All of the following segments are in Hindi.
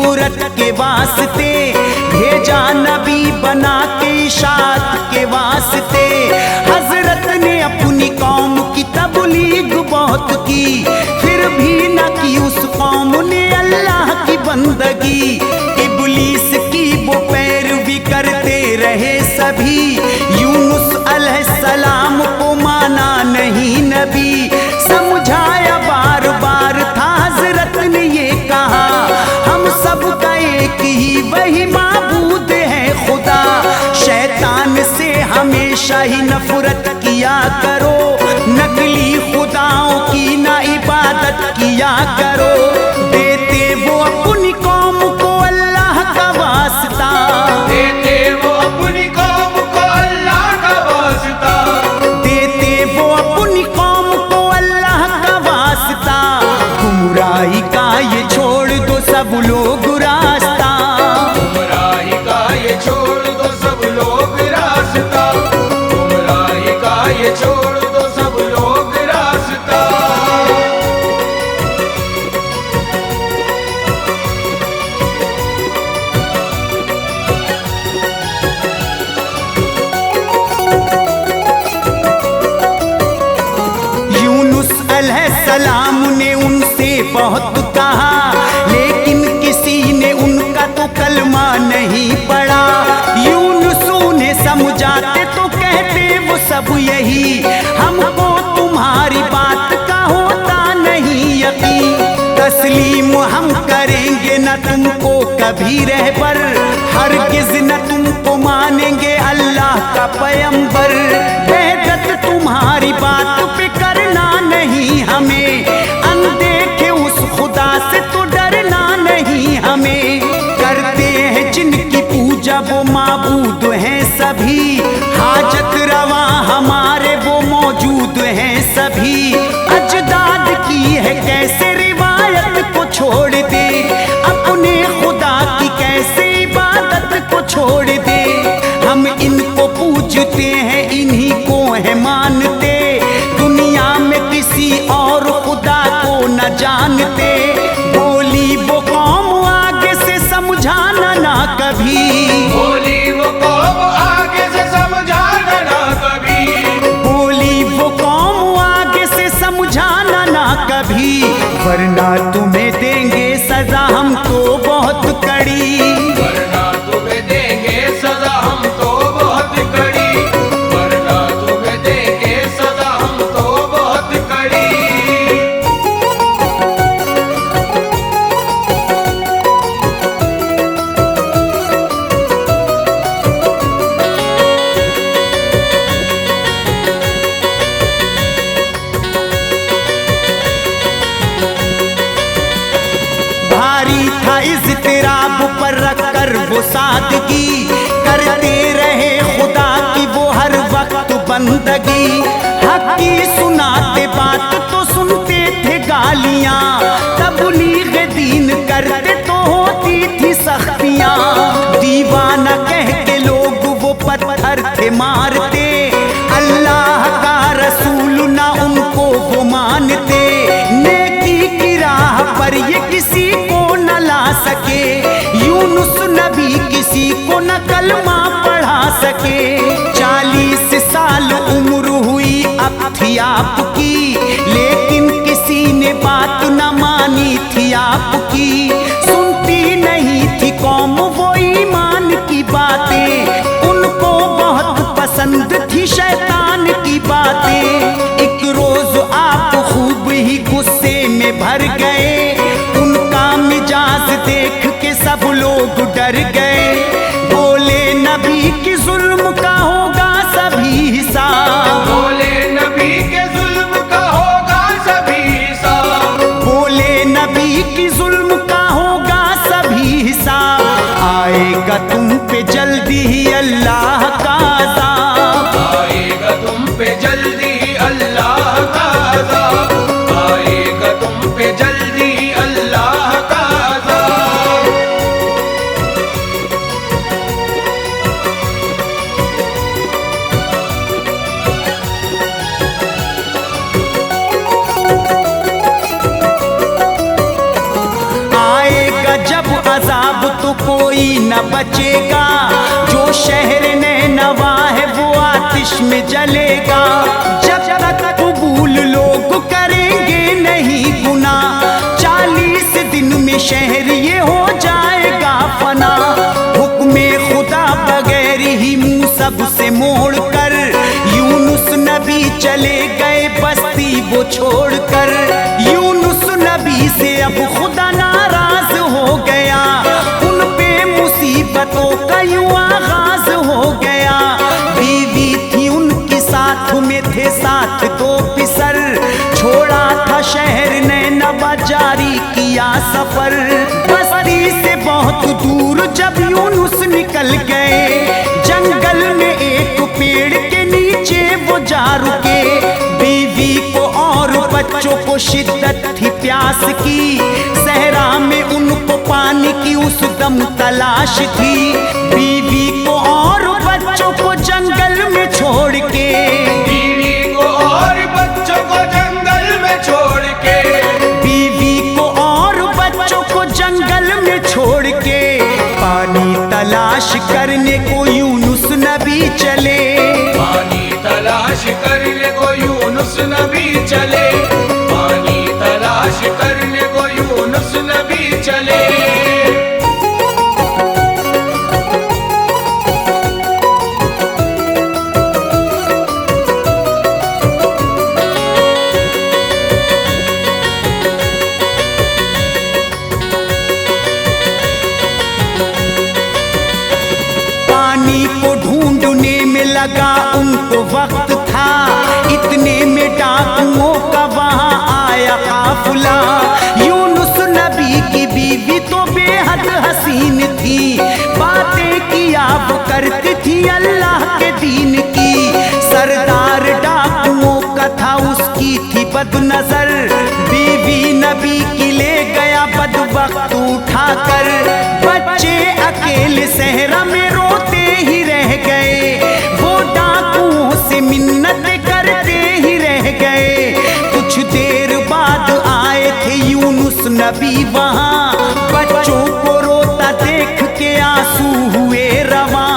सूरत के वास्ते, भेजा नबी बना के इशात के वास्ते। हजरत ने अपनी कौम की तबलीग बहुत की, फिर भी न की उस कौम ने अल्लाह की बंदगी। इब्लीस की वो पैरवी करते रहे सभी, यूनुस अलैहिस्सलाम को माना नहीं नबी। समझाया बार बार था हजरत ने ये कहा, हम सब का एक ही वही माबूद है खुदा। शैतान से हमेशा ही नफरत किया करो, नकली खुदाओं की ना इबादत किया करो। देते वो अपनी कौम को अल्लाह का वास्ता, देते वो अपनी कौम को अल्लाह का वास्ता, देते वो अपनी कौम को अल्लाह का वास्ता। गुमराही का ये छोड़ दो सब लोग रास्ता, गुमराही का ये छोड़ दो सब लोग रास्ता, गुमराही का ये छोड़ दो सब लोग रास्ता। यूनुस अलैहिस्सलाम ने उनसे बहुत कहा, लेकिन किसी ने उनका तो कलमा नहीं पढ़ा। यूनुस उन्हें समझाते तो कहते वो सब यही, हमको तुम्हारी बात का होता नहीं यकीन। तस्लीम हम करेंगे न तुमको कभी रहबर, हरगिज न तुमको मानेंगे अल्लाह का पैगंबर। बेहदत तुम्हारी बात पे करना नहीं हमें, अनदेखे उस खुदा से तो डरना नहीं हमें। करते हैं जिनकी पूजा वो माबूद हैं सभी, हाजत रवा हमारे वो मौजूद हैं सभी। अजदाद की है कैसे रिवायत को छोड़ दे, अपने खुदा की कैसे इबादत को छोड़ दे। हम इनको पूजते हैं इन्हीं को है मानते, दुनिया में किसी और खुदा को न जानते। बोली वो कौम आगे से समझाना ना कभी, बोली वो कौम आगे से समझाना ना कभी, बोली वो कौम आगे से समझाना ना कभी। वरना तुम्हें देंगे सजा हम तो बहुत कड़ी, वरना तुम्हें देंगे सजा हम तो बहुत कड़ी, वरना तुम्हें देंगे सजा हम तो बहुत कड़ी। भारी था इज़्तिराब पर रख कर वो सादगी, करते रहे खुदा की वो हर वक्त बंदगी। हक की सुनाते बात तो सुनते थे गालियां, तबलीग दीन करते तो होती थी सख्तियां। दीवाना कह के लोग वो पत्थर थे मारते, अल्लाह का रसूल ना उनको वो मानते। नेकी की राह पर ये किसी को न ला सके, यूनुस नबी किसी को न कलमा पढ़ा सके। 40 साल उम्र हुई अब थी आपकी, लेकिन किसी ने बात न मानी थी आपकी। सुनती नहीं थी कौम वो ईमान की बातें, उनको बहुत पसंद थी शैतान की बातें। एक रोज आप खूब ही गुस्से में भर गए, उनका मिजाज देख के सब लोग डर गए। बोले नबी की जुल्म का होगा सभी हिसाब, बोले नबी के जुल्म का होगा सभी हिसाब, बोले नबी की जुल्म का होगा सभी हिसाब। आएगा तुम पे जल्दी ही अल्लाह का अज़ाब, आएगा तुम पे जल्दी अल्लाह का अज़ाब, आएगा तुम पे जल्दी अल्लाह का अज़ाब। आएगा जब अज़ाब बचेगा, जो शहर नैनवा है वो आतिश में जलेगा। जब तक कबूल लोग करेंगे नहीं गुनाह, 40 दिन में शहर ये हो जाएगा फना। हुक्मे खुदा बगैर ही मुंह सबसे मोड़ कर, यूनुस नबी चले गए बस्ती वो छोड़कर। यूनुस नबी से अब खुदा नाराज हो गया, उन पे मुसीबतों का यूं आगाज हो गया। बीवी थी उनकी साथ में थे साथ 2 पिसर, छोड़ा था शहर नैनवा जारी किया सफर। बस्ती से बहुत दूर जब यूनुस निकल गए, जंगल में एक पेड़ के नीचे वो जा रुके। बीवी को और बच्चों को शिद्दत थी प्यास की, सहरा में उनको पानी की उस दम तलाश थी। बीवी को और बच्चों को जंगल में छोड़ के, बीवी को और बच्चों को जंगल में छोड़ के, बीवी को और बच्चों को जंगल में छोड़ के, पानी तलाश करने को यूनुस नबी चले। पानी तलाश करने को यूनुस नबी चले, पानी तलाश करने को यूनुस नबी चले। लगा उनको वक्त था, इतने में डाकुओं का वहां आया काफिला। यूनुस नबी की बीवी तो बेहद हसीन थी, बातें किया वो करती थी अल्लाह के दीन की। सरदार डाकुओं का था उसकी थी बदनजर, बीवी नबी की ले गया बदबख्त उठाकर। बच्चे अकेले सहरा में रोते ही रह गए, वो डाकुओं से मिन्नत करते ही रह गए। कुछ देर बाद आए थे यूनुस नबी वहां, बच्चों को रोता देख के आंसू हुए रवां।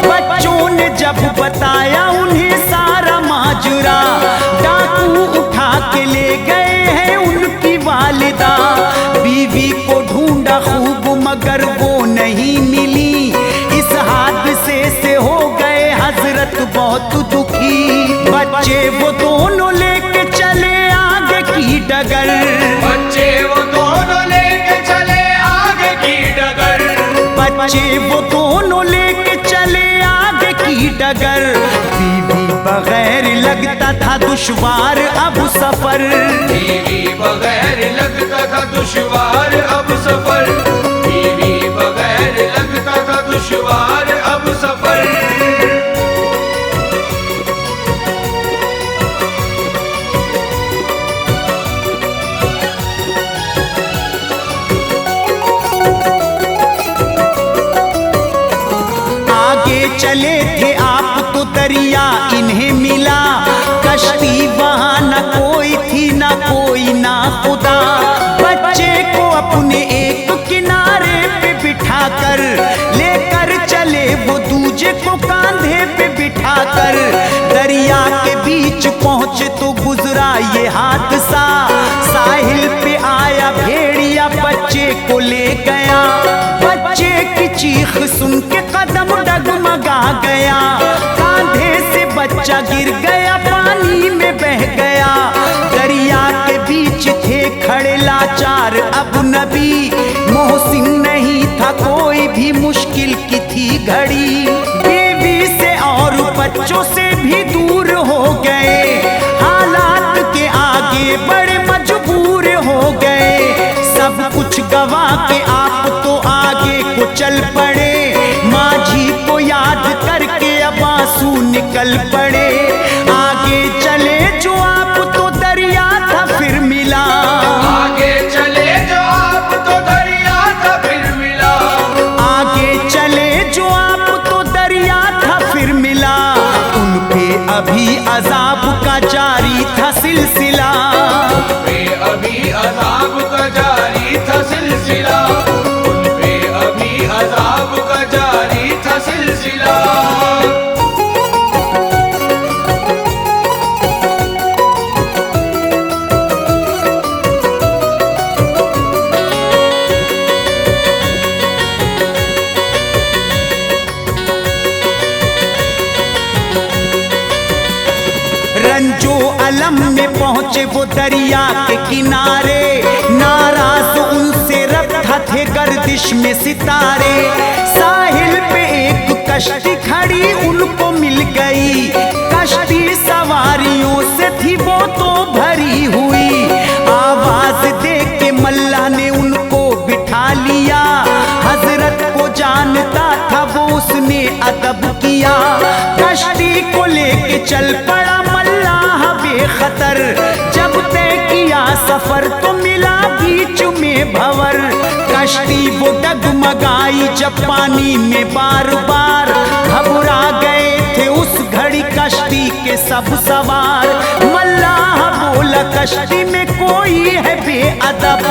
बच्चों ने जब बताया उन्हें सारा माजरा, डाकू उठा के ले गए हैं उनकी वालिदा। बीवी को ढूंढा खूब मगर वो नहीं मिली, इस हादसे से हो गए हजरत बहुत दुखी। बच्चे वो दोनों लेके चले आगे की डगर, बच्चे वो दोनों लेके चले आगे की डगर, बच्चे वो दोनों लेके चले आगे की डगर। बीवी बगैर लगता था दुश्वार अब सफर, बीवी बगैर लगता था दुश्वार अब सफर, बीवी बगैर लगता था दुश्वार अब सफर। चले थे आप तो दरिया इन्हें मिला, कश्ती वहां न कोई थी न कोई ना खुदा। बच्चे को अपने एक किनारे पे बिठाकर लेकर चले वो दूजे को कांधे पे बिठाकर। दरिया के बीच पहुंचे तो गुजरा ये हादसा, साहिल पे आया भेड़िया बच्चे को ले गया। बच्चे की चीख सुन के कदम डगमगा गया, कांधे से बच्चा गिर गया पानी में बह गया। दरिया के बीच थे खड़े लाचार अब नबी, मोहसिन नहीं था कोई भी मुश्किल की थी घड़ी। बीवी से और बच्चों से भी दूर हो गए, हालात के आगे बड़े मजबूर हो गए। सब कुछ गवा के आप तो आगे को चल पड़े, माझी को याद करके अब आंसू निकल पड़े। आगे चले जो आप तो दरिया था फिर मिला, आगे चले जो आप तो दरिया था फिर मिला, आगे चले जो आप तो दरिया था फिर मिला। उन पे अभी अजाब का जारी था सिलसिला, उन पे अभी अजाब का जारी था सिलसिला, उन पे अभी अजाब का जारी सिला। रंजो अलम में पहुंचे वो दरिया के किनारे, नाराज उनसे रब था थे गर्दिश में सितारे। साहिल पे एक कश्ती खड़ी उनको मिल गई, कश्ती सवारियों से थी वो तो भरी हुई। आवाज दे के मल्लाह ने उनको बिठा लिया, हजरत को जानता था वो उसने अदब किया। कश्ती को लेके चल पड़ा मल्लाह बेखतर, जब तय किया सफर तो मिला बीच में भंवर। कश्ती वो डगमगाई जब पानी में बार बार, घबरा गए थे उस घड़ी कश्ती के सब सवार। मल्लाह बोला कश्ती में कोई है बेअदब,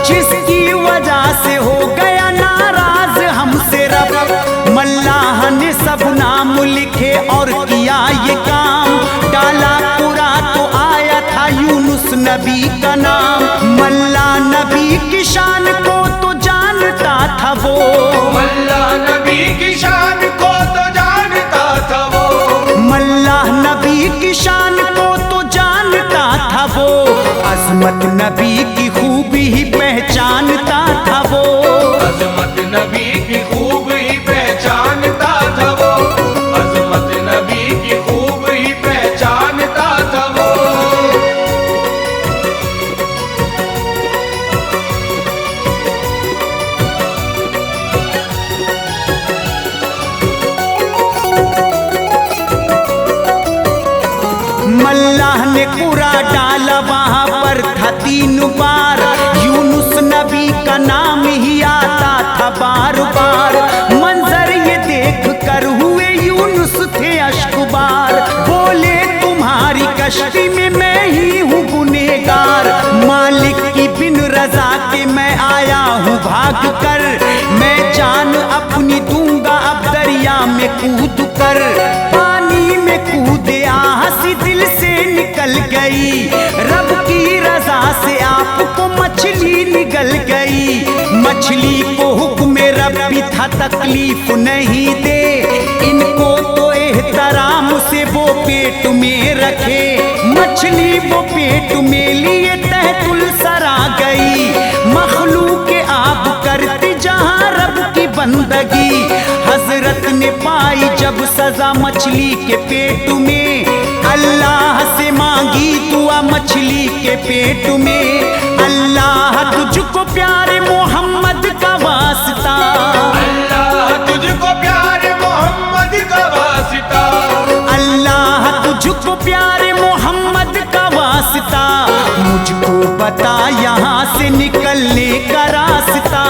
जिसकी वजह से हो गया नाराज हमसे रब। मल्लाह ने सब नाम लिखे और किया ये काम, डाला पूरा तो आया था यूनुस नबी का नाम। मल्लाह नबी की शान को तो जानता था वो, मल्लाह नबी की शान को तो जानता था वो, मल्लाह नबी की शान को तो जानता था वो। अजमत नबी की खूबी ही पहचानता था वो, अजमत नबी की खूब ही पहचानता था वो, अजमत नबी की खूब ही पहचानता था वो। मल्लाह ने कुरा डाला वहां पर था 3 बार, यूनुस नबी का नाम ही आता था बार बार। मंजर ये देख कर हुए यूनुस थे अश्कबार, बोले तुम्हारी कश्ती में मैं ही हूँ गुनेगार। मालिक की बिन रजा के मैं आया हूँ भाग कर, मैं जान अपनी दूंगा अब दरिया में कूद कर। पानी में कूदे हंसी दिल से निकल गई, रब की रजा से आपको मछली निगल गई। मछली को हुक्म रब्बी था तकलीफ नहीं दे, इनको तो एहतराम से वो पेट में रखे। मछली वो पेट में लिए तहतुल सरा गई, मखलूक आब करती जहां रब की बंदगी। हजरत ने पाई जब सजा मछली के पेट में, अल्लाह से मांगी दुआ मछली के पेट में। अल्लाह तुझको प्यारे मोहम्मद का वास्ता, अल्लाह तुझको प्यारे मोहम्मद का वास्ता, अल्लाह तुझको प्यारे मोहम्मद का वास्ता, मुझको बता यहाँ से निकलने का रास्ता।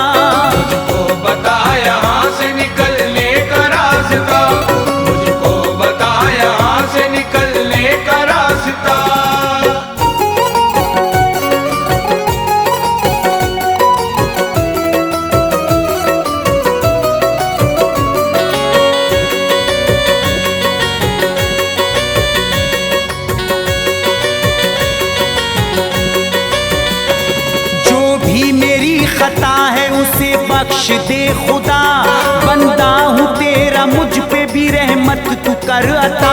मुझको बता यहाँ से निकलने का रास्ता, मुझको बता यहाँ से निकलने का रास्ता। खता है उसे बख्श दे खुदा, बंदा हूँ तेरा मुझ पे भी रहमत तू कर अता।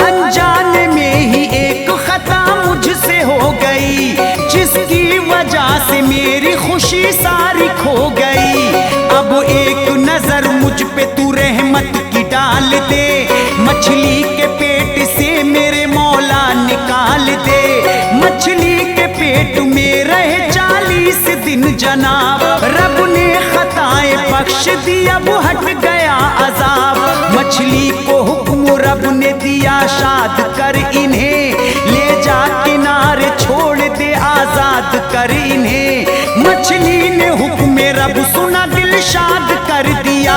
अनजाने में ही एक खता मुझसे हो गई, जिसकी वजह से मेरी खुशी सारी खो गई। अब एक नजर मुझ पे तू रहमत की डाल दे, मछली के पेट से मेरे मौला निकाल दे। मछली के पेट में रहे 40 दिन जनाब, रब ने खताएं बख्श दी अब हट गया अजाब। मछली को हुक्म रब ने दिया शाद कर इन्हें, ले जा किनारे छोड़ दे आजाद कर इन्हें। मछली ने हुक्म रब सुना दिल शाद कर दिया,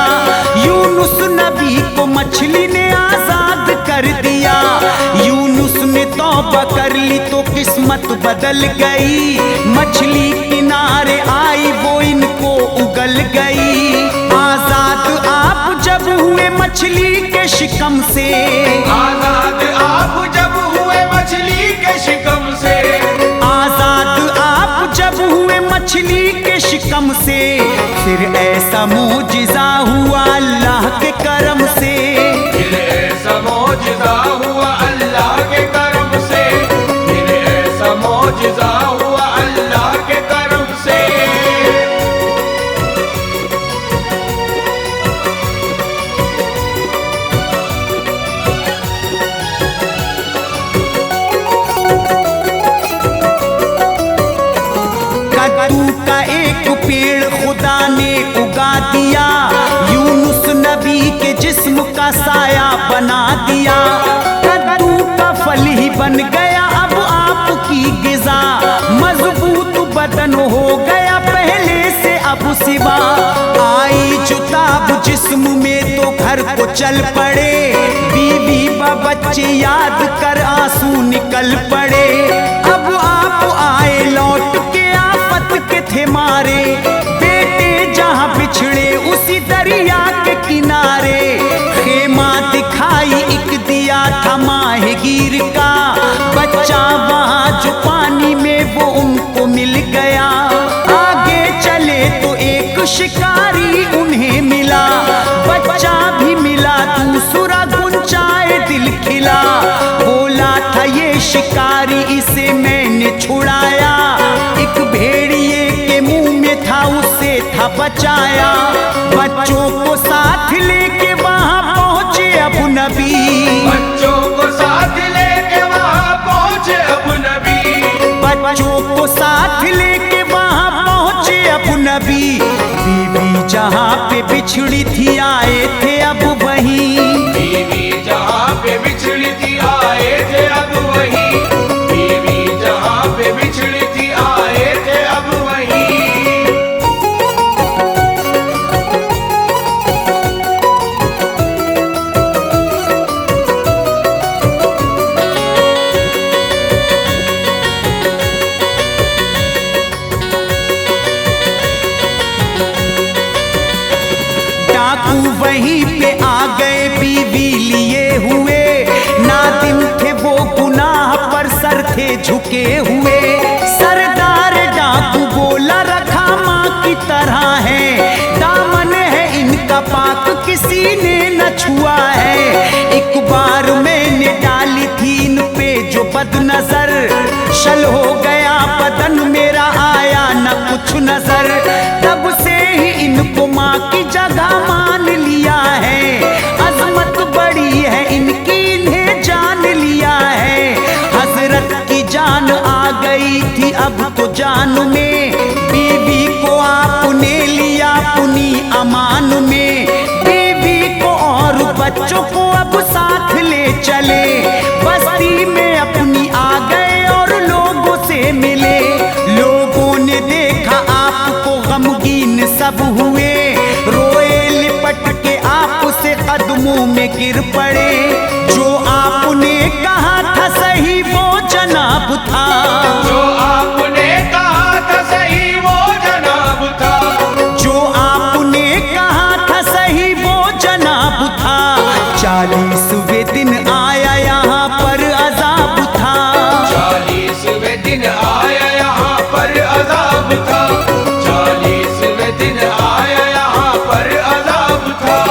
यूनुस नबी को मछली ने आजाद कर दिया। यूनुस ने तौबा कर ली तो किस्मत बदल गई, मछली किनारे आई वो इनको उगल गई। आजाद आप जब हुए मछली मछली के शिकम से, आजाद आप जब हुए मछली के शिकम से, आजाद आप जब हुए मछली के शिकम से, फिर ऐसा मोजिज़ा हुआ अल्लाह के करम से, फिर ऐसा मोजिज़ा हुआ अल्लाह के करम से, फिर ऐसा मोजिज़ा हुआ अल्लाह के करम से। कद्दू का एक पेड़ खुदा ने उगा दिया, यूनुस नबी के जिस्म का साया बना दिया। कद्दू का फल ही बन गया अब आपकी गिज़ा, मजबूत बदन हो गया पहले से अब सिवा। आई जुताब जिस्म में तो घर को चल पड़े, बीवी बच्चे याद कर आंसू निकल पड़े। अब आप आए लौट के आफत के थे मारे, बेटे जहां बिछड़े उसी दरिया के किनारे। खेमा दिखाई एक दिया था माहीगीर का, बच्चा वहां जो पानी में वो उनको मिल गया। आगे चले तो एक शिकारी उन्हें मिला, बच्चा भी मिला दूसरा गुंचाए दिल खिला। बोला था ये शिकारी इसे मैंने छुड़ाया, एक भेड़िए के मुंह में था उसे था बचाया। बच्चों को साथ लेके वहां पहुंचे अबू नबी, बच्चों को साथ लेके वहां पहुंचे अबू नबी, बच्चों को साथ लेके वहां पहुंचे अबू नबी। बीवी जहां पे बिछड़ी थी आए थे अब वहीं, बीवी जहां पे बिछड़ी थी आए थे अब वहीं, बीवी जहां पे बिछड़ी थी आए थे अब वहीं। डाकू वहीं पे आ गए बीवी लिए हुए, नादिम थे वो गुनाह पर सर थे झुके हुए। सरदार डाकू बोला रखा माँ की तरह है, दामन है इनका पाक किसी ने न छुआ है। एक बार मैंने डाली थी इन पे जो बदनजर, शल हो गया बदन मेरा आया न कुछ नजर। तब से ही इनको माँ की जगह मान लिया है, अजमत बड़ी है इनकी इन्हें जान लिया है। हजरत की जान आ गई थी अब तो जान में, बीवी को आपने लिया अपनी अमान में। बीवी को और बच्चों को अब साथ ले चले, बस्ती में अपनी आ गए और लोगों से मिले। लोगों ने देखा आपको गमगीन सब हुए, रोए लिपट के आपसे कदमों में गिर पड़े। जो आपने कहा था सही वो जनाब था, जो आपने कहा था सही वो जनाब था, जो आपने कहा था सही वो जनाब था। 40वें दिन आया यहाँ पर अजाब था, 40वें दिन आया यहाँ पर अजाब था, 40वें दिन आया यहाँ पर अजाब था।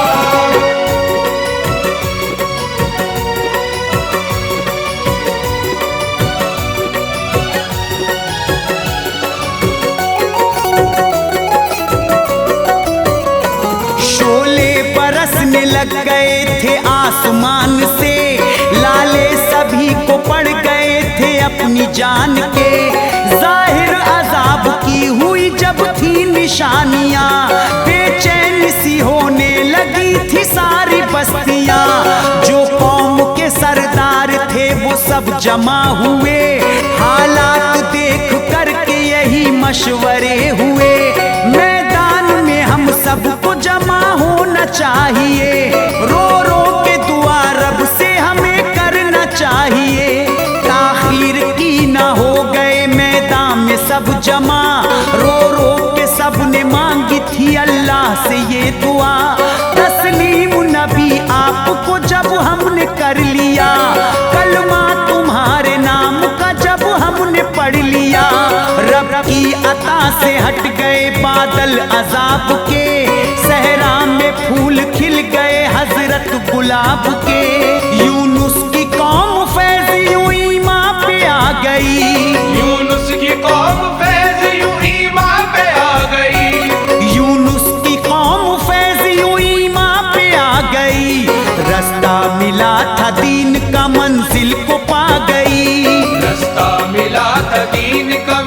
शोले बरसने लग गए थे आसमान से, लाले सभी को पड़ गए थे अपनी जान के। जाहिर अजाब की हुई जब थी निशानियां, बेचैन सी होने लगी थी सारी बस्तियां। जो कौम के सरदार थे वो सब जमा हुए, हालात देख करके यही मशवरे हुए। मैदान में हम सबको जमा होना चाहिए, रो रो के दुआ रब से हमें करना चाहिए। ताखीर की ना हो गए मैदान में सब जमा, रो रो के सब ने मांगी थी अल्लाह से ये दुआ। तस्लीम नबी आप खता से हट गए बादल अजाब के, सहरा में फूल खिल गए हजरत गुलाब के। यूनुस की कौम फैज़ यूं ईमान पे आ गई, यूनुस की कौम फैज़ यूं ईमान पे आ गई, यूनुस की कौम फैज़ यूं ईमान पे आ गई। रास्ता मिला था दीन का मंजिल को पा गई, रास्ता मिला था दीन का